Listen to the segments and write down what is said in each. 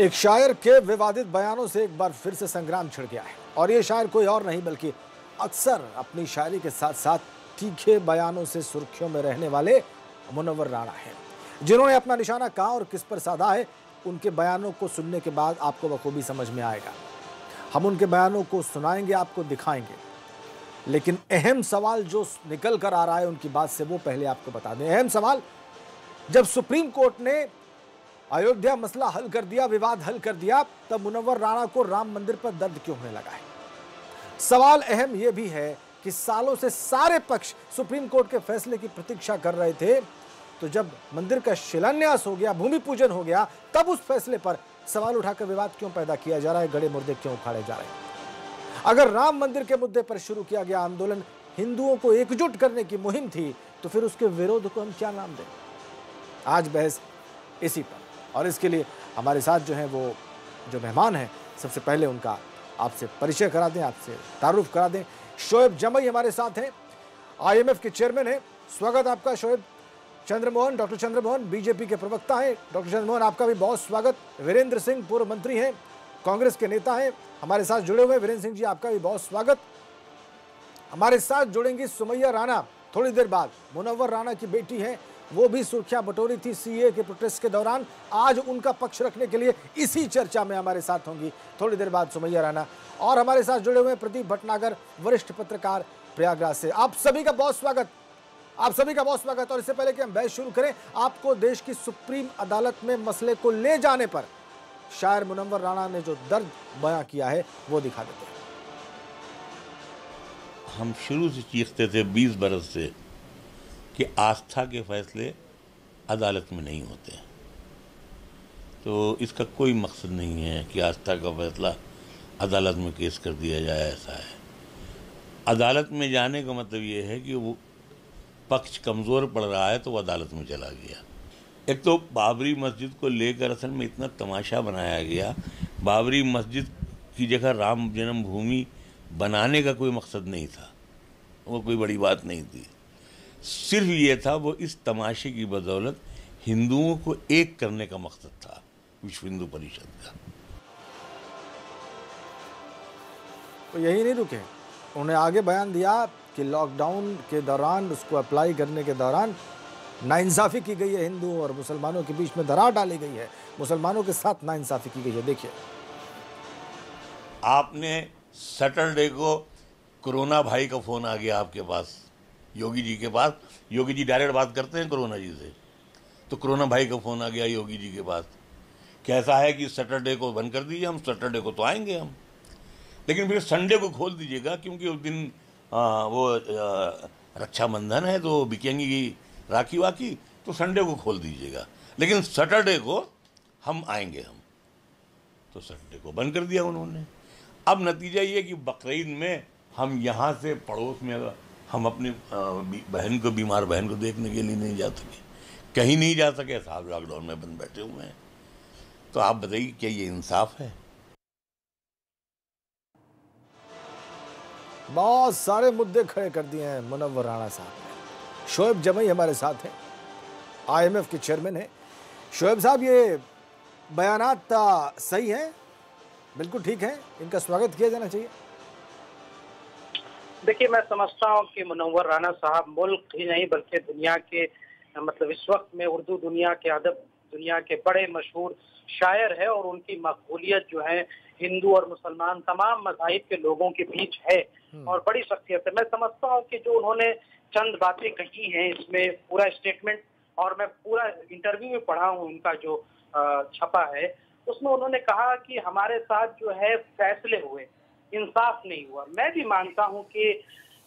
एक शायर के विवादित बयानों से एक बार फिर से संग्राम छिड़ गया है और ये शायर कोई और नहीं बल्कि अक्सर अपनी शायरी के साथ साथ तीखे बयानों से सुर्खियों में रहने वाले मुनव्वर राणा हैं, जिन्होंने अपना निशाना कहां और किस पर साधा है। उनके बयानों को सुनने के बाद आपको बखूबी समझ में आएगा। हम उनके बयानों को सुनाएंगे, आपको दिखाएंगे, लेकिन अहम सवाल जो निकल कर आ रहा है उनकी बात से, वो पहले आपको बता दें। अहम सवाल, जब सुप्रीम कोर्ट ने अयोध्या मसला हल कर दिया, विवाद हल कर दिया, तब मुनव्वर राणा को राम मंदिर पर दर्द क्यों होने लगा है? सवाल अहम यह भी है कि सालों से सारे पक्ष सुप्रीम कोर्ट के फैसले की प्रतीक्षा कर रहे थे, तो जब मंदिर का शिलान्यास हो गया, भूमि पूजन हो गया, तब उस फैसले पर सवाल उठाकर विवाद क्यों पैदा किया जा रहा है, गड़े मुर्दे क्यों उखाड़े जा रहे हैं? अगर राम मंदिर के मुद्दे पर शुरू किया गया आंदोलन हिंदुओं को एकजुट करने की मुहिम थी, तो फिर उसके विरोध को हम क्या नाम दें? आज बहस इसी पर, और इसके लिए हमारे साथ जो हैं वो जो मेहमान हैं, सबसे पहले उनका आपसे परिचय करा दें, आपसे तारुफ करा दें। शोएब जमई हमारे साथ हैं, IMF के चेयरमैन हैं। स्वागत आपका शोएब। चंद्रमोहन, डॉक्टर चंद्रमोहन बीजेपी के प्रवक्ता हैं। डॉक्टर चंद्रमोहन, आपका भी बहुत स्वागत। वीरेंद्र सिंह पूर्व मंत्री हैं, कांग्रेस के नेता हैं, हमारे साथ जुड़े हुए। वीरेंद्र सिंह जी, आपका भी बहुत स्वागत। हमारे साथ जुड़ेंगी सुमैया राणा थोड़ी देर बाद। मुनव्वर राणा की बेटी है, वो भी सुर्खियां बटोरी थी CAA के प्रोटेस्ट के दौरान। आज उनका पक्ष रखने के लिए इसी चर्चा में हमारे साथ होंगी थोड़ी देर बाद सुमैया राणा। और हमारे साथ जुड़े हुए प्रदीप भटनागर, वरिष्ठ पत्रकार, प्रयागराज से। आप सभी का बहुत स्वागत, आप सभी का बहुत स्वागत। और इससे पहले कि हम बहस शुरू करें, आपको देश की सुप्रीम अदालत में मसले को ले जाने पर शायर मुनव्वर राणा ने जो दर्द बयां किया है वो दिखा देते हैं। हम शुरू से चीखते थे 20 बरस से कि आस्था के फैसले अदालत में नहीं होते, तो इसका कोई मकसद नहीं है कि आस्था का फैसला अदालत में केस कर दिया जाए। ऐसा है, अदालत में जाने का मतलब ये है कि वो पक्ष कमज़ोर पड़ रहा है तो वो अदालत में चला गया। एक तो बाबरी मस्जिद को लेकर असल में इतना तमाशा बनाया गया। बाबरी मस्जिद की जगह राम जन्मभूमि बनाने का कोई मकसद नहीं था, वो कोई बड़ी बात नहीं थी। सिर्फ ये था, वो इस तमाशे की बदौलत हिंदुओं को एक करने का मकसद था विश्व हिंदू परिषद का। तो यही नहीं रुके, उन्हें आगे बयान दिया कि लॉकडाउन के दौरान, उसको अप्लाई करने के दौरान नाइंसाफ़ी की गई है, हिंदू और मुसलमानों के बीच में दरार डाली गई है, मुसलमानों के साथ नाइंसाफ़ी की गई है। देखिए, आपने सैटरडे को कोरोना भाई का फ़ोन आ गया आपके पास, योगी जी के पास। योगी जी डायरेक्ट बात करते हैं कोरोना जी से, तो कोरोना भाई का फ़ोन आ गया योगी जी के पास। कैसा है कि सैटरडे को बंद कर दीजिए, हम सैटरडे को तो आएंगे हम, लेकिन फिर संडे को खोल दीजिएगा, क्योंकि उस दिन रक्षाबंधन है तो बिकेंगी राखी वाखी, तो संडे को खोल दीजिएगा, लेकिन सैटरडे को हम आएंगे हम। तो सैटरडे को बंद कर दिया उन्होंने। अब नतीजा ये कि बकरीद में हम यहाँ से पड़ोस में हम अपनी बहन को, बीमार बहन को देखने के लिए नहीं जा सके, कहीं नहीं जा सके, साहब लॉकडाउन में बंद बैठे हुए हैं। तो आप बताइए, क्या ये इंसाफ है? बहुत सारे मुद्दे खड़े कर दिए हैं मुनव्वर राणा साहब ने। शोएब जमई हमारे साथ हैं, IMF के चेयरमैन हैं। शोएब साहब, ये बयानात सही हैं, बिल्कुल ठीक है, इनका स्वागत किया जाना चाहिए। देखिए, मैं समझता हूँ कि मुनव्वर राणा साहब मुल्क ही नहीं बल्कि दुनिया के, मतलब इस वक्त में उर्दू दुनिया के, अदब दुनिया के बड़े मशहूर शायर है, और उनकी मकबूलियत जो है हिंदू और मुसलमान तमाम मज़ाहिब के लोगों के बीच है और बड़ी शख्सियत है। मैं समझता हूँ कि जो उन्होंने चंद बातें कही हैं, इसमें पूरा स्टेटमेंट, और मैं पूरा इंटरव्यू में पढ़ा हूँ उनका जो छपा है, उसमें उन्होंने कहा कि हमारे साथ जो है फैसले हुए, इंसाफ नहीं हुआ। मैं भी मानता हूं कि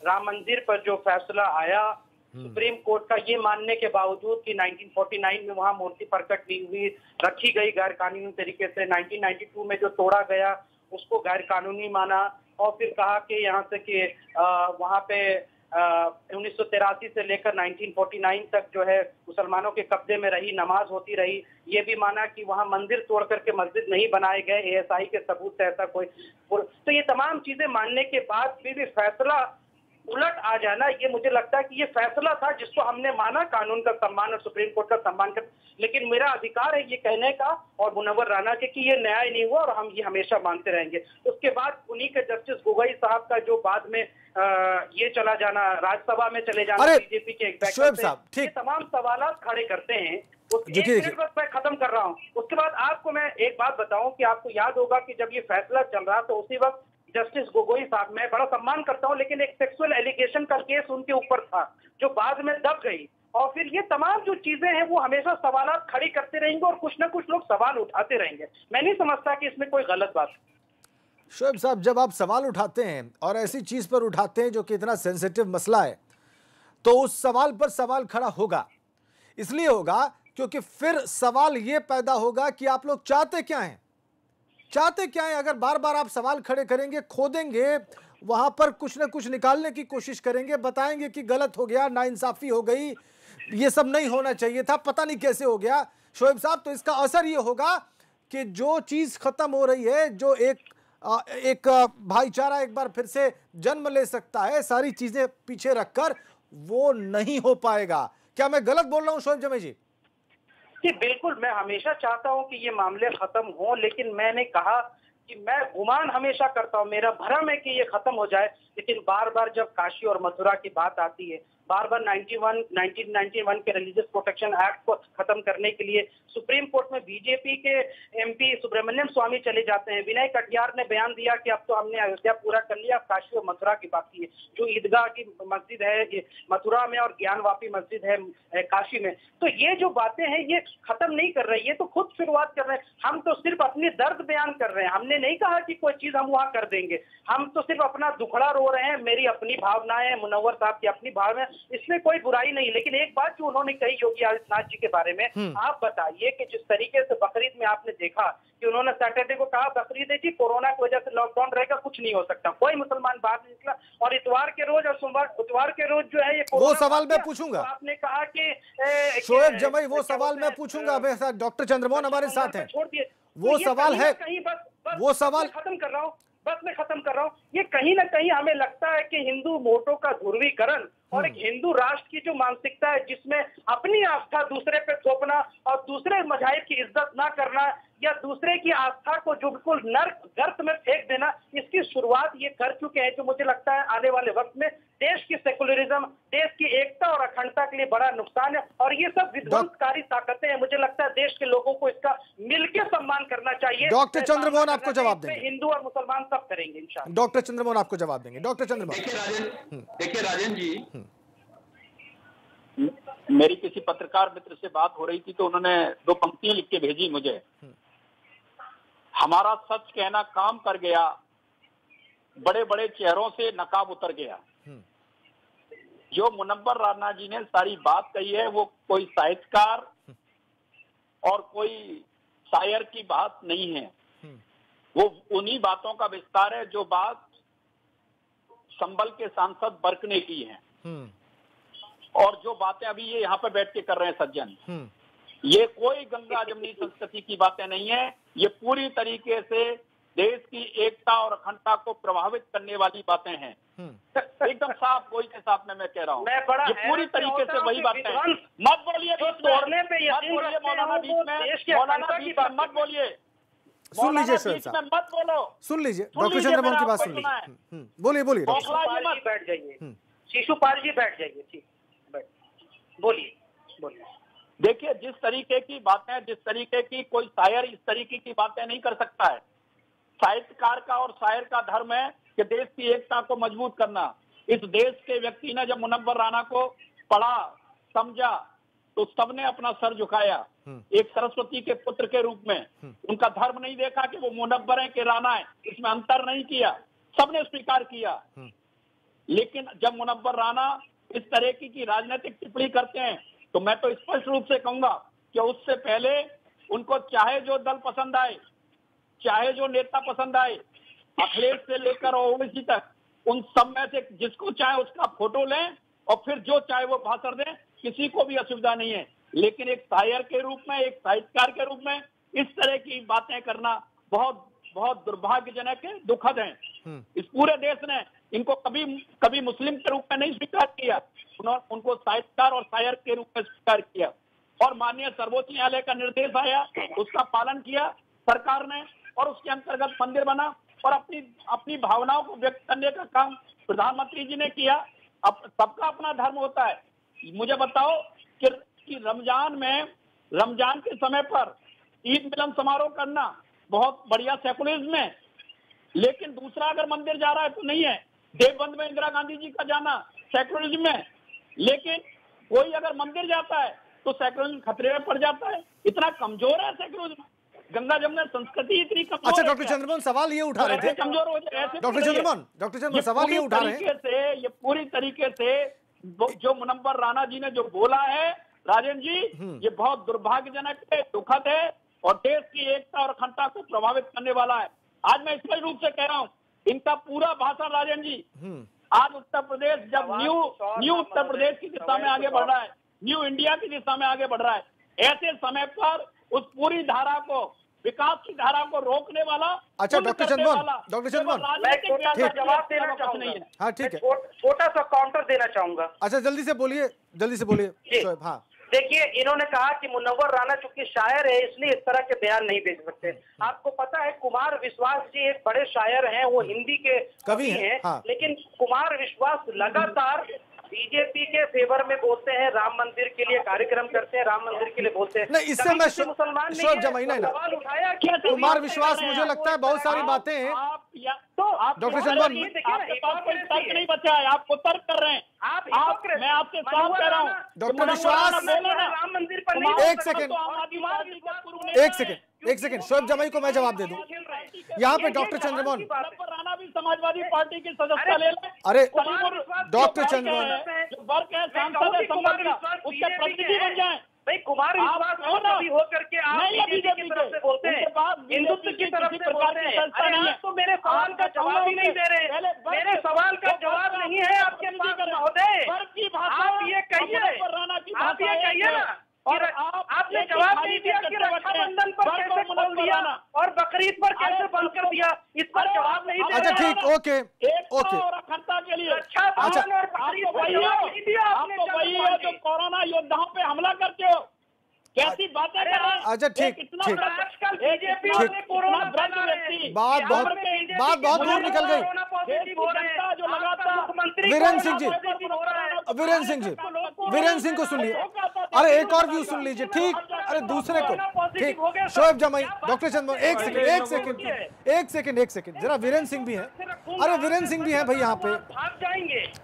राम मंदिर पर जो फैसला आया सुप्रीम कोर्ट का, ये मानने के बावजूद कि 1949 में वहां मूर्ति प्रकट नहीं हुई, रखी गई गैर कानूनी तरीके से, 1992 में जो तोड़ा गया उसको गैर कानूनी माना, और फिर कहा कि यहाँ से कि वहां पे 1983 से लेकर 1949 तक जो है मुसलमानों के कब्जे में रही, नमाज होती रही। ये भी माना कि वहां मंदिर तोड़ करके मस्जिद नहीं बनाए गए, ASI के सबूत से ऐसा कोई। तो ये तमाम चीजें मानने के बाद फिर भी फैसला उलट आ जाना, ये मुझे लगता है कि ये फैसला था जिसको हमने माना, कानून का सम्मान और सुप्रीम कोर्ट का सम्मान कर, लेकिन मेरा अधिकार है ये कहने का और मुनव्वर राना के कि ये न्याय नहीं हुआ और हम ये हमेशा मानते रहेंगे। उसके बाद उन्हीं के जस्टिस गोगोई साहब का जो बाद में ये चला जाना, राज्यसभा में चले जाना बीजेपी के एक शोएब साहब, ठीक, तमाम सवाल खड़े करते हैं। एक मिनट बस मैं खत्म कर रहा हूँ। उसके बाद आपको मैं एक बात बताऊं कि आपको याद होगा कि जब ये फैसला चल रहा था उसी वक्त जस्टिस गोगोई साहब, मैं बड़ा सम्मान करता हूं, लेकिन एक सेक्सुअल एलिगेशन का केस उनके ऊपर था जो बाद में दब गई, और फिर ये तमाम जो चीजें हैं वो हमेशा सवाल खड़ी करते रहेंगे और कुछ ना कुछ लोग सवाल उठाते रहेंगे। मैं नहीं समझता कि इसमें कोई गलत बात है। शोएब साहब, जब आप सवाल उठाते हैं और ऐसी चीज पर उठाते हैं जो कि इतना सेंसिटिव मसला है, तो उस सवाल पर सवाल खड़ा होगा। इसलिए होगा क्योंकि फिर सवाल यह पैदा होगा कि आप लोग चाहते क्या हैं, चाहते क्या है। अगर बार बार आप सवाल खड़े करेंगे, खोदेंगे, वहां पर कुछ ना कुछ निकालने की कोशिश करेंगे, बताएंगे कि गलत हो गया, नाइंसाफी हो गई, ये सब नहीं होना चाहिए था, पता नहीं कैसे हो गया शोएब साहब, तो इसका असर ये होगा कि जो चीज खत्म हो रही है, जो एक भाईचारा एक बार फिर से जन्म ले सकता है सारी चीजें पीछे रखकर, वो नहीं हो पाएगा। क्या मैं गलत बोल रहा हूं शोएब जमे जी? कि बिल्कुल, मैं हमेशा चाहता हूं कि ये मामले खत्म हो, लेकिन मैंने कहा कि मैं गुमान हमेशा करता हूं, मेरा भरम है कि ये खत्म हो जाए, लेकिन बार बार जब काशी और मथुरा की बात आती है, बार बार 1991 के रिलीजियस प्रोटेक्शन एक्ट को खत्म करने के लिए सुप्रीम कोर्ट में बीजेपी के एमपी सुब्रमण्यम स्वामी चले जाते हैं। विनय कटियार ने बयान दिया कि अब तो हमने अयोध्या पूरा कर लिया, अब काशी और मथुरा की बाकी है। जो ईदगाह की मस्जिद है मथुरा में और ज्ञानवापी मस्जिद है काशी में, तो ये जो बातें हैं ये खत्म नहीं कर रही है, तो खुद शुरुआत कर रहे हैं। हम तो सिर्फ अपनी दर्द बयान कर रहे हैं, हमने नहीं कहा कि कोई चीज हम वहां कर देंगे, हम तो सिर्फ अपना दुखड़ा रो रहे हैं। मेरी अपनी भावनाएं, मुनव्वर साहब की अपनी भावनाएं, इसमें कोई बुराई नहीं। लेकिन एक बात जो उन्होंने कही योगी आदित्यनाथ जी के बारे में, आप बताइए कि जिस तरीके से बकरीद में आपने देखा कि उन्होंने सैटरडे को कहा बकरीद है जी, कोरोना की वजह से लॉकडाउन रहेगा, कुछ नहीं हो सकता, कोई मुसलमान बाहर नहीं निकला, और इतवार के रोज और सोमवार इतवार के रोज जो है ये वो सवाल मैं पूछूंगा, तो आपने कहा कि शोएब जमई वो सवाल मैं पूछूंगा, मेरे साथ डॉक्टर चंद्रमोहन हमारे साथ हैं, छोड़ दिए वो सवाल है कहीं बस वो सवाल खत्म कर रहा हूँ, बस मैं खत्म कर रहा हूँ। ये कहीं ना कहीं हमें लगता है कि हिंदू वोटों का ध्रुवीकरण और एक हिंदू राष्ट्र की जो मानसिकता है जिसमें अपनी आस्था दूसरे पे थोपना और दूसरे मज़ाहिब की इज्जत ना करना या दूसरे की आस्था को जो बिल्कुल नर्क गर्त में फेंक देना, इसकी शुरुआत ये कर चुके हैं, जो मुझे लगता है आने वाले वक्त में देश की सेकुलरिज्म, देश की एकता और अखंडता के लिए बड़ा नुकसान है। और ये सब विध्वंसकारी ताकतें हैं, मुझे लगता है देश के लोगों को इसका मिलकर सम्मान करना चाहिए। डॉक्टर चंद्रमोहन आपको जवाब देंगे, हिंदू और मुसलमान सब करेंगे इंशाल्लाह। डॉक्टर चंद्रमोहन आपको जवाब देंगे। डॉक्टर चंद्रमोहन, देखिए राजन जी, मेरी किसी पत्रकार मित्र से बात हो रही थी तो उन्होंने 2 पंक्तियां लिख के भेजी मुझे। हमारा सच कहना काम कर गया, बड़े बड़े चेहरों से नकाब उतर गया। जो मुनव्वर राना जी ने सारी बात कही है वो कोई साहित्यकार और कोई शायर की बात नहीं है, वो उन्हीं बातों का विस्तार है जो बात संभल के सांसद बर्क ने की है और जो बातें अभी ये यहाँ पे बैठ के कर रहे हैं सज्जन, ये कोई गंगा जमुनी संस्कृति की बातें नहीं है। ये पूरी तरीके से देश की एकता और अखंडता को प्रभावित करने वाली बातें हैं। एकदम साफ गोई के साथ में मैं कह रहा हूँ, ये पूरी तरीके से वही बातें हैं। मत बोलिए तोड़ने पे मौलाना बीच में, मौलाना बीच में मत बोलिए, सुन लीजिए शोएब साहब, मत बोलो, सुन लीजिए डॉक्टर चंद्रमोहन की बात सुन लीजिए। बोलिए बोलिए बैठ जाइए, शिशुपाल जी बैठ जाइए, ठीक, बोलिए बोलिए। देखिए जिस तरीके की बातें, जिस तरीके की कोई शायर इस तरीके की बातें नहीं कर सकता है। साहित्यकार का और शायर का धर्म है कि देश की एकता को मजबूत करना। इस देश के व्यक्ति ने जब मुनव्वर राना को पढ़ा, समझा, तो सबने अपना सर झुकाया एक सरस्वती के पुत्र के रूप में। उनका धर्म नहीं देखा कि वो मुनव्वर है कि राणा है, इसमें अंतर नहीं किया, सबने स्वीकार किया। लेकिन जब मुनव्वर राणा इस तरह की राजनीतिक टिप्पणी करते हैं तो मैं तो स्पष्ट रूप से कहूंगा कि उससे पहले उनको चाहे जो दल पसंद आए, चाहे जो नेता पसंद आए, अखिलेश से लेकर ओवैसी तक, उन सब में से जिसको चाहे उसका फोटो लें और फिर जो चाहे वो भाषण दें, किसी को भी असुविधा नहीं है। लेकिन एक शायर के रूप में, एक साहित्यकार के रूप में इस तरह की बातें करना बहुत बहुत दुर्भाग्यजनक है, दुखद है। इस पूरे देश ने इनको कभी मुस्लिम के रूप में नहीं स्वीकार किया, उनको साहित्यकार और शायर के रूप में स्वीकार किया। और माननीय सर्वोच्च न्यायालय का निर्देश आया, उसका पालन किया सरकार ने, और उसके अंतर्गत मंदिर बना और अपनी भावनाओं को व्यक्त करने का काम प्रधानमंत्री जी ने किया। अब सबका अपना धर्म होता है। मुझे बताओ कि रमजान के समय पर ईद मिलन समारोह करना बहुत बढ़िया सेकुलरिज्म है, लेकिन दूसरा अगर मंदिर जा रहा है तो नहीं है। देवबंद में इंदिरा गांधी जी का जाना सेकुलरिज्म है, लेकिन कोई अगर मंदिर जाता है तो सेकुलरिज्म खतरे में पड़ जाता है। इतना कमजोर है सेकुलरिज्म, गंगा जमुना संस्कृति इतनी कमजोर। अच्छा डॉक्टर चंद्रमोहन सवाल ये उठा रहे थे, कमजोर हो जाए डॉक्टर चंद्रमोहन सवाल ये उठा रहे हैं, ये पूरी तरीके से जो मुनव्वर राणा जी ने जो बोला है राजेंद्र जी, ये बहुत दुर्भाग्यजनक है, दुखद है और देश की एकता और अखंडता को प्रभावित करने वाला है। आज मैं स्पष्ट रूप से कह रहा हूँ, इनका पूरा भाषण राजेंद्र जी, आज उत्तर प्रदेश जब न्यू उत्तर प्रदेश की दिशा में आगे बढ़ रहा है, न्यू इंडिया की दिशा में आगे बढ़ रहा है, ऐसे समय पर उस पूरी धारा को, विकास की धारा को रोकने वाला। अच्छा डॉक्टर चंद्रमोहन मैं छोटा सा जवाब देना चाहूंगा। हाँ ठीक है, छोटा सा काउंटर देना चाहूंगा। अच्छा जल्दी से बोलिए शोएब। हाँ देखिए, इन्होंने कहा कि मुनव्वर राणा चूंकि शायर है इसलिए इस तरह के बयान नहीं भेज सकते। आपको पता है कुमार विश्वास जी एक बड़े शायर हैं, वो हिंदी के कवि हैं। हाँ। लेकिन कुमार विश्वास लगातार बीजेपी के फेवर में बोलते हैं, राम मंदिर के लिए कार्यक्रम करते हैं, राम मंदिर के लिए बोलते हैं। नहीं, इससे मैं मुसलमान शोएब जमाई ना सवाल उठाया क्या कुमार विश्वास, मुझे लगता है बहुत सारी बातें हैं डॉक्टर चंद्रमोहन, आपके पास कोई तर्क नहीं बचा है, आप तर्क कर रहे हैं। मैं आपसे साफ कह रहा हूँ डॉक्टर विश्वास, राम मंदिर पर एक सेकंड शोएब जमाई को मैं जवाब दे दूं। यहाँ पे डॉक्टर चंद्रमोहन, राणा भी समाजवादी पार्टी की सदस्यता ले लें। अरे डॉक्टर चंद्रमोहन, जो वर्ग है सांसद है संसद का, उसके प्रतिनिधि बन जाए। भाई कुमार विश्वास कभी हो करके आप बीजेपी की तरफ से बोलते हैं, हिंदुत्व की तरफ से बोलते हैं। अरे आप तो मेरे सवाल का जवाब ही नहीं दे रहे, मेरे सवाल का जवाब नहीं है आपके पास महोदय। आप ये कहिए ना, और आपने जवाब नहीं दिया कि रक्षाबंधन पर कैसे खोल दिया और बकरीद पर कैसे बंद कर दिया, इस पर जवाब नहीं दिया। अच्छा ठीक, ओके और अखंडता के लिए रक्षाबंधन और बकरीद पर जवाब नहीं दिया आपने। आपको वही हो जो कोरोना योद्धाओं पे हमला करते हो, कैसी बातें कर रहे हैं। अच्छा ठीक, आजकल बीजेपी और कोरोना बात बहुत दूर निकल गई। जो लगातार वीरेंद्र सिंह को सुन लीजिए। अरे एक और व्यू सुन लीजिए, ठीक। अरे दूसरे को ठीक। शोएब जमाई, डॉक्टर चंद्रमोहन, एक सेकंड जरा वीरेंद्र सिंह भी है। अरे वीरेंद्र सिंह भी है भाई यहाँ पे,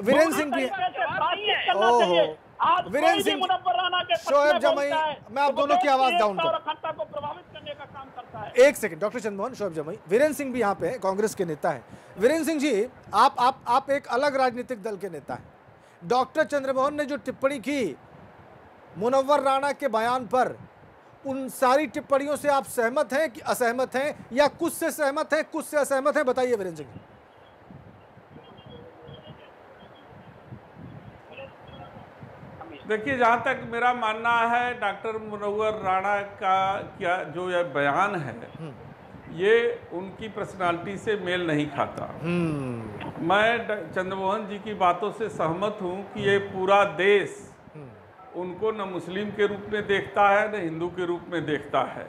वीरेंद्र सिंह भी है। ओहो वीरेंद्र सिंह, शोएब जमाई, मैं आप दोनों की आवाज डाउन कर, को प्रभावित करने का काम करता है। एक सेकंड डॉक्टर चंद्रमोहन, शोएब जमाई, वीरेंद्र सिंह भी यहाँ पे कांग्रेस के नेता है। वीरेंद्र सिंह जी, आप एक अलग राजनीतिक दल के नेता हैं। डॉक्टर चंद्रमोहन ने जो टिप्पणी की मुनव्वर राणा के बयान पर, उन सारी टिप्पणियों से आप सहमत हैं कि असहमत हैं, या कुछ से सहमत हैं कुछ से असहमत हैं? बताइए वीरेंद्र सिंह। देखिए, जहाँ तक मेरा मानना है, डॉक्टर मुनव्वर राणा का क्या जो यह बयान है, ये उनकी पर्सनालिटी से मेल नहीं खाता। मैं चंद्रमोहन जी की बातों से सहमत हूँ कि ये पूरा देश उनको न मुस्लिम के रूप में देखता है न हिंदू के रूप में देखता है,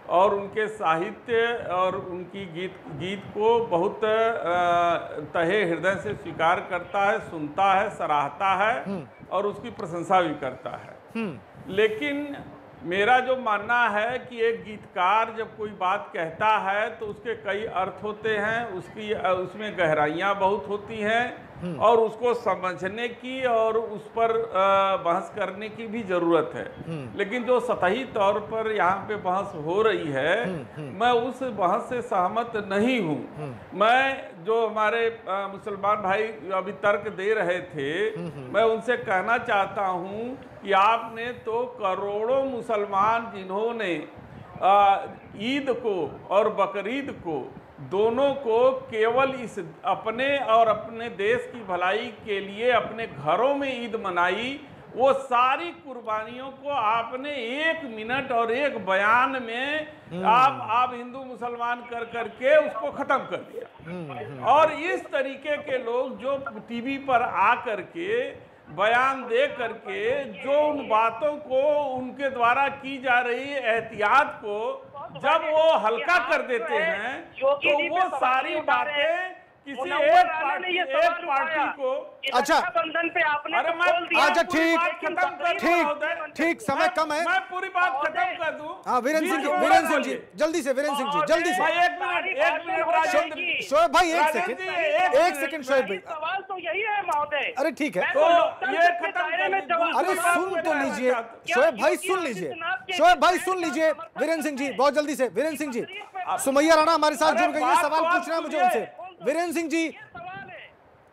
और उनके साहित्य और उनकी गीत को बहुत तहे हृदय से स्वीकार करता है, सुनता है, सराहता है और उसकी प्रशंसा भी करता है। लेकिन मेरा जो मानना है कि एक गीतकार जब कोई बात कहता है तो उसके कई अर्थ होते हैं, उसमें गहराइयाँ बहुत होती हैं और उसको समझने की और उस पर बहस करने की भी ज़रूरत है। लेकिन जो सतही तौर पर यहाँ पे बहस हो रही है, मैं उस बहस से सहमत नहीं हूँ। मैं जो हमारे मुसलमान भाई अभी तर्क दे रहे थे, मैं उनसे कहना चाहता हूँ कि आपने तो करोड़ों मुसलमान जिन्होंने ईद को और बकरीद को दोनों को केवल इस अपने और अपने देश की भलाई के लिए अपने घरों में ईद मनाई, वो सारी कुर्बानियों को आपने 1 मिनट और 1 बयान में आप हिंदू मुसलमान कर करके उसको खत्म कर दिया। और इस तरीके के लोग जो टीवी पर आ करके बयान दे करके जो उन बातों को उनके द्वारा की जा रही एहतियात को जब वो हल्का कर देते हैं तो वो सारी बातें किसी एक पार्टी को अच्छा बंधन पे आपने अरे मैं अच्छा ठीक ठीक समय कम है। मैं पूरी बात खत्म कर दूं। हाँ वीरेंद्र सिंह जी जल्दी से जल्दी से। भाई एक मिनट राजेंद्र शोएब भाई एक सेकंड शोएब भाई सवाल तो यही है महोदय। अरे ठीक है तो ये खत्म अरे सुन तो लीजिए शोएब भाई सुन लीजिए वीरेंद्र सिंह जी बहुत जल्दी से। वीरेंद्र सिंह जी सुमैया राणा हमारे साथ जुड़ गई है, सवाल पूछना है मुझे उनसे। वीरेंद्र सिंह जी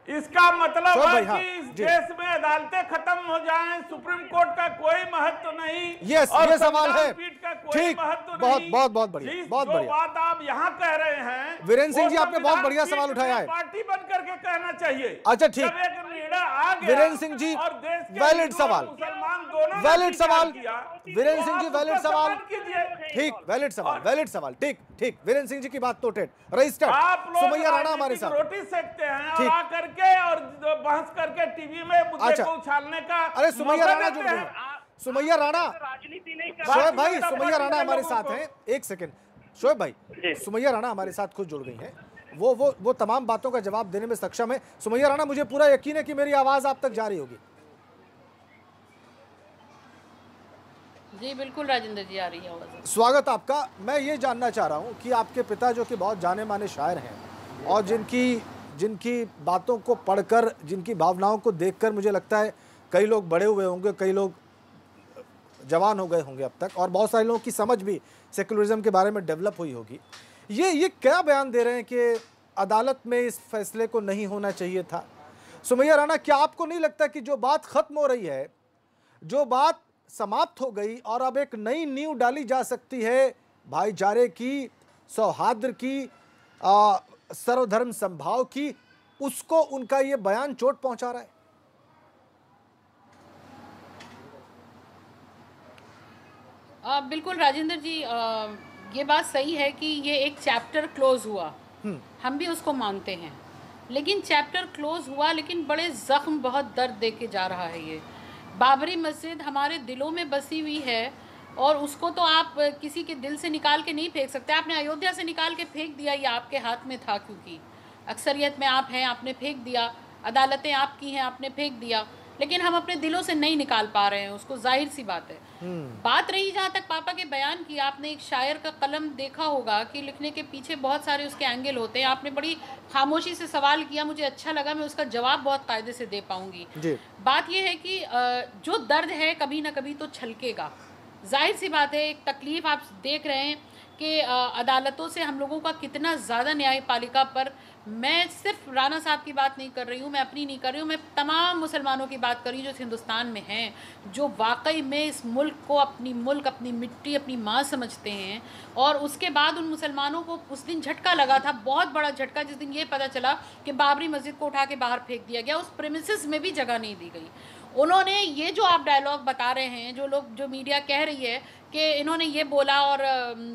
इसका मतलब है हाँ, कि इस देश में अदालतें खत्म हो जाएं, सुप्रीम कोर्ट का कोई महत्व नहीं। यस ये सवाल है पीठ का कोई ठीक महत्व बहुत नहीं। बहुत बढ़िया बहुत जो बढ़िया बात आप यहाँ कह रहे हैं वीरेंद्र सिंह जी वो आपने बहुत संविधान बढ़िया पीठ सवाल उठाया है। पार्टी बन करके कहना चाहिए। अच्छा ठीक जब एक निर्णय आ गया वीरेंद्र सिंह जी और देश के वैलिड हिंदू और सवाल मुसलमान दोनों ने वैलिड स्वीकार सवाल किया, वीरेंद्र सिंह जी तो आप वैलिड उसका सवाल सम्मान कीजिए। ठीक वैलिड सवाल ठीक वीरेंद्र सिंह जी की बात नोटेड रजिस्टर्ड। आप लोग सुमैया राणा हमारे साथ रोटी सेकते हैं और ठीक। आ करके और बहस करके टीवी में मुद्दे अच्छा। को उछालने का अरे सुमैया मौका राणा देते जुड़ गई हैं। हैं। सुमैया राणा राजनीति नहीं कर शोएब भाई बात सुमैया राणा के हमारे लोगों साथ को। हैं। एक सेकंड शोएब भाई सुमैया राणा हमारे साथ खुद जुड़ गई हैं। वो तमाम बातों का जवाब देने में सक्षम है। सुमैया राणा मुझे पूरा यकीन है कि मेरी आवाज आप तक जा रही होगी। जी बिल्कुल राजेंद्र जी आ रही है आवाज़। स्वागत आपका। मैं ये जानना चाह रहा हूँ कि आपके पिता जो कि बहुत जाने माने शायर हैं और जिनकी बातों को पढ़कर जिनकी भावनाओं को देखकर मुझे लगता है कई लोग बड़े हुए होंगे, कई लोग जवान हो गए होंगे अब तक और बहुत सारे लोगों की समझ भी सेकुलरिज्म के बारे में डेवलप हुई होगी। ये क्या बयान दे रहे हैं कि अदालत में इस फैसले को नहीं होना चाहिए था। सुमैया राणा क्या आपको नहीं लगता कि जो बात खत्म हो रही है, जो बात समाप्त हो गई और अब एक नई नींव डाली जा सकती है भाईचारे की, सौहार्द की, सर्वधर्म संभाव की, उसको उनका ये बयान चोट पहुंचा रहा है? बिल्कुल राजेंद्र जी ये बात सही है कि ये एक चैप्टर क्लोज हुआ, हम भी उसको मानते हैं, लेकिन चैप्टर क्लोज हुआ लेकिन बड़े ज़ख्म बहुत दर्द दे के जा रहा है। ये बाबरी मस्जिद हमारे दिलों में बसी हुई है और उसको तो आप किसी के दिल से निकाल के नहीं फेंक सकते। आपने अयोध्या से निकाल के फेंक दिया, ये आपके हाथ में था क्योंकि अक्सरियत में आप हैं, आपने फेंक दिया, अदालतें आपकी हैं, आपने फेंक दिया, लेकिन हम अपने दिलों से नहीं निकाल पा रहे हैं उसको, जाहिर सी बात है। बात रही जहाँ तक पापा के बयान की, आपने एक शायर का कलम देखा होगा कि लिखने के पीछे बहुत सारे उसके एंगल होते हैं। आपने बड़ी खामोशी से सवाल किया, मुझे अच्छा लगा, मैं उसका जवाब बहुत कायदे से दे पाऊंगी। बात यह है कि जो दर्द है कभी ना कभी तो छलकेगा, जाहिर सी बात है। एक तकलीफ आप देख रहे हैं कि अदालतों से हम लोगों का कितना ज़्यादा न्यायपालिका पर, मैं सिर्फ राणा साहब की बात नहीं कर रही हूँ, मैं अपनी नहीं कर रही हूँ, मैं तमाम मुसलमानों की बात कर रही हूँ जो इस हिंदुस्तान में हैं, जो वाकई में इस मुल्क को अपनी मिट्टी, अपनी माँ समझते हैं। और उसके बाद उन मुसलमानों को उस दिन झटका लगा था, बहुत बड़ा झटका, जिस दिन ये पता चला कि बाबरी मस्जिद को उठा के बाहर फेंक दिया गया, उस प्रेमिसेस में भी जगह नहीं दी गई। उन्होंने ये जो आप डायलॉग बता रहे हैं, जो मीडिया कह रही है कि इन्होंने ये बोला और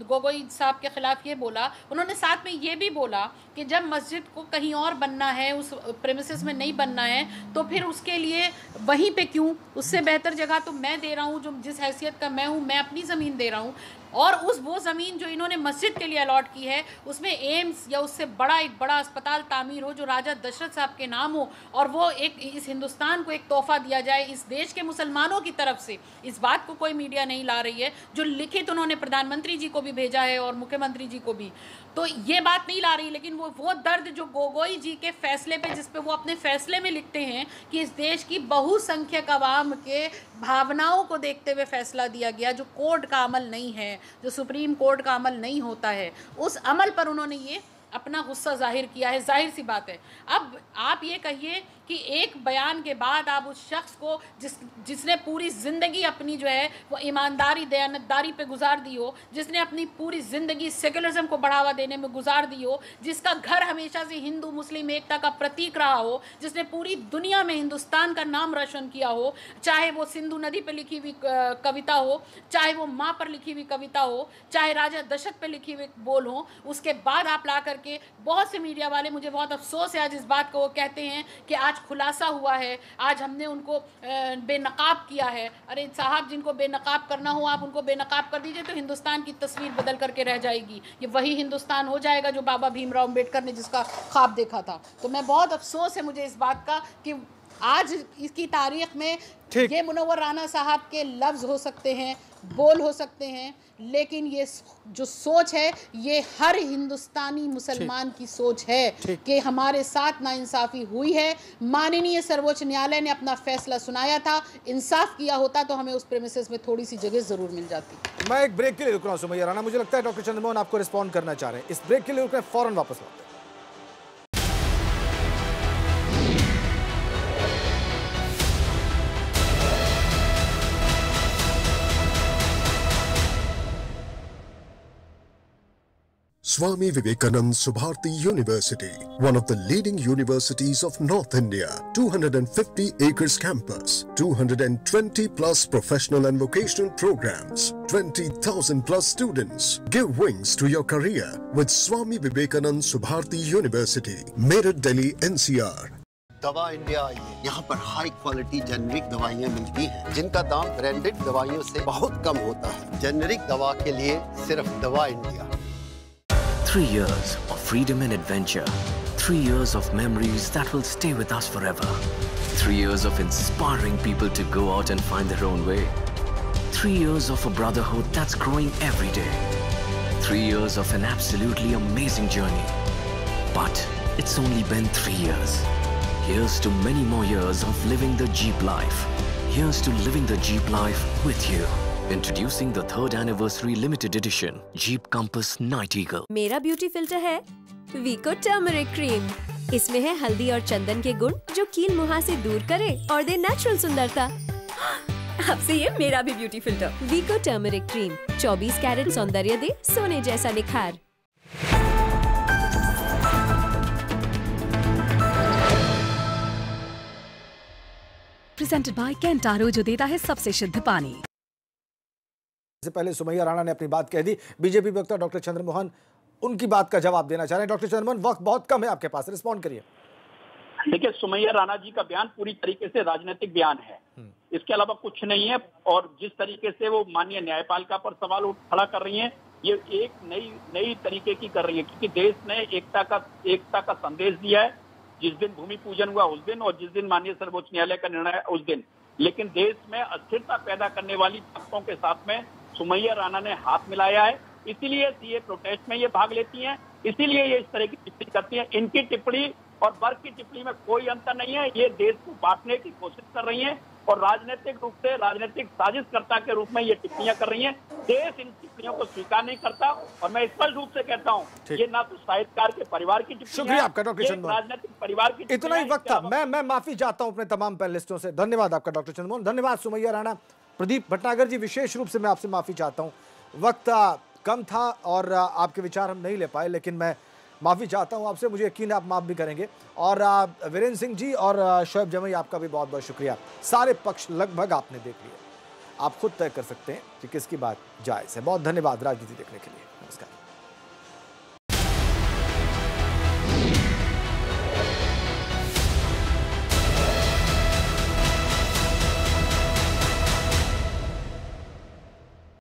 गोगोई साहब के ख़िलाफ़ ये बोला, उन्होंने साथ में ये भी बोला कि जब मस्जिद को कहीं और बनना है, उस प्रेमिसेस में नहीं बनना है, तो फिर उसके लिए वहीं पे क्यों, उससे बेहतर जगह तो मैं दे रहा हूँ, जो जिस हैसियत का मैं हूँ, मैं अपनी ज़मीन दे रहा हूँ। और वो ज़मीन जो इन्होंने मस्जिद के लिए अलॉट की है, उसमें एम्स या उससे एक बड़ा अस्पताल तामीर हो जो राजा दशरथ साहब के नाम हो, और वो एक इस हिंदुस्तान को एक तोहफ़ा दिया जाए इस देश के मुसलमानों की तरफ से। इस बात को कोई मीडिया नहीं ला रही है, जो लिखित उन्होंने प्रधानमंत्री जी को भी भेजा है और मुख्यमंत्री जी को भी, तो ये बात नहीं ला रही। लेकिन वो दर्द जो गोगोई जी के फैसले पे, जिस पे वो अपने फैसले में लिखते हैं कि इस देश की बहुसंख्यक आवाम के भावनाओं को देखते हुए फैसला दिया गया, जो कोर्ट का अमल नहीं है, जो सुप्रीम कोर्ट का अमल नहीं होता है, उस अमल पर उन्होंने ये अपना गुस्सा जाहिर किया है, जाहिर सी बात है। अब आप ये कहिए कि एक बयान के बाद आप उस शख्स को जिसने पूरी ज़िंदगी अपनी जो है वो ईमानदारी दयानतदारी पे गुजार दी हो, जिसने अपनी पूरी ज़िंदगी सेकुलरिज्म को बढ़ावा देने में गुजार दी हो, जिसका घर हमेशा से हिंदू मुस्लिम एकता का प्रतीक रहा हो, जिसने पूरी दुनिया में हिंदुस्तान का नाम रोशन किया हो, चाहे वो सिंधु नदी पे लिखी हुई कविता हो, चाहे वो माँ पर लिखी हुई कविता हो, चाहे राजा दशरथ पे लिखी हुई बोल हो, उसके बाद आप ला करके बहुत से मीडिया वाले, मुझे बहुत अफसोस है आज इस बात को, वो कहते हैं कि आज खुलासा हुआ है, आज हमने उनको बेनकाब किया है। अरे साहब, जिनको बेनकाब करना हो आप उनको बेनकाब कर दीजिए, तो हिंदुस्तान की तस्वीर बदल करके रह जाएगी। ये वही हिंदुस्तान हो जाएगा जो बाबा भीमराव अम्बेडकर ने जिसका ख्वाब देखा था। तो मैं बहुत अफसोस है मुझे इस बात का कि आज इसकी तारीख में ये मुनव्वर राना साहब के लफ्ज़ हो सकते हैं, बोल हो सकते हैं, लेकिन ये जो सोच है ये हर हिंदुस्तानी मुसलमान की सोच है कि हमारे साथ नाइंसाफ़ी हुई है। माननीय सर्वोच्च न्यायालय ने अपना फैसला सुनाया था, इंसाफ किया होता तो हमें उस प्रेमिसेस में थोड़ी सी जगह ज़रूर मिल जाती। मैं एक ब्रेक के लिए रुक रहा हूँ सुमैया राणा, मुझे लगता है डॉक्टर चंद्रमोहन आपको रिस्पॉन्ड करना चाह रहे हैं। इस ब्रेक के लिए रुक रहे हैं, फौरन वापस लौटते हैं। Swami Vivekananda Subharti University, one of the leading universities of North India, 250 acres campus, 220 plus professional and vocational programs, 20,000 plus students. Give wings to your career with Swami Vivekananda Subharti University, Meerut, Delhi, NCR. दवा India I है। यहाँ पर high quality generic दवाइयाँ मिलती हैं, जिनका दाम branded दवाइयों से बहुत कम होता है। जेनेरिक दवा के लिए सिर्फ दवा India. 3 years of freedom and adventure. 3 years of memories that will stay with us forever. 3 years of inspiring people to go out and find their own way. 3 years of a brotherhood that's growing every day. 3 years of an absolutely amazing journey. But it's only been 3 years. Here's to many more years of living the Jeep life. Here's to living the Jeep life with you. Introducing the 3rd anniversary limited edition Jeep Compass Night Eagle. मेरा beauty filter है वीको turmeric cream. इसमें है हल्दी और चंदन के गुण जो कील मुहासे दूर करे और दे नेचुरल सुंदरता। अब से ये मेरा भी ब्यूटी फिल्टर वीको टर्मरिक क्रीम, 24 कैरेट सौंदर्य दे सोने जैसा निखार। प्रेजेंटेड बाय केंटारो, जो देता है सबसे शुद्ध पानी। से पहले सुमैया राणा ने अपनी बात कह दी, बीजेपी वक्ता डॉक्टर चंद्रमोहन उनकी बात का जवाब देना चाह रहे हैं। डॉक्टर चंद्रमोहन, वक्त बहुत कम है आपके पास, रिस्पॉन्ड करिए। देखिए, सुमैया राणा जी का बयान पूरी तरीके से राजनीतिक बयान है, इसके अलावा कुछ नहीं है। और जिस तरीके से वो माननीय न्यायपालिका पर सवाल खड़ा कर रही है, ये एक नई तरीके की कर रही है, क्योंकि देश ने एकता का संदेश दिया है जिस दिन भूमि पूजन हुआ उस दिन, और जिस दिन माननीय सर्वोच्च न्यायालय का निर्णय उस दिन। लेकिन देश में अस्थिरता पैदा करने वाली ताकतों के साथ में सुमैया राणा ने हाथ मिलाया है, इसीलिए सीए प्रोटेस्ट में ये भाग लेती हैं, इसीलिए ये इस तरह की टिप्पणी करती हैं। इनकी टिप्पणी और वर्ग की टिप्पणी में कोई अंतर नहीं है। ये देश को बांटने की कोशिश कर रही हैं और राजनीतिक रूप से राजनीतिक साजिशकर्ता के रूप में ये टिप्पणियां कर रही हैं। देश इन टिप्पणियों को स्वीकार नहीं करता और मैं स्पष्ट रूप से कहता हूँ, ये ना तो साहित्यकार के परिवार की टिप्पणी, शुक्रिया आपका डॉक्टर चंद्रमोहन, राजनीतिक परिवार की। इतना ही वक्त था। मैं माफी चाहता हूं अपने तमाम पैनलिस्टों से। धन्यवाद आपका डॉक्टर चंद्रमोहन, धन्यवाद सुमैया राणा। प्रदीप भटनागर जी, विशेष रूप से मैं आपसे माफी चाहता हूं, वक्त कम था और आपके विचार हम नहीं ले पाए, लेकिन मैं माफ़ी चाहता हूं आपसे, मुझे यकीन है आप माफ़ भी करेंगे। और वीरेंद्र सिंह जी और शोएब जमई, आपका भी बहुत बहुत शुक्रिया। सारे पक्ष लगभग आपने देख लिए, आप खुद तय कर सकते हैं कि किसकी बात जायज़ है। बहुत धन्यवाद राजनीति देखने के लिए। नमस्कार।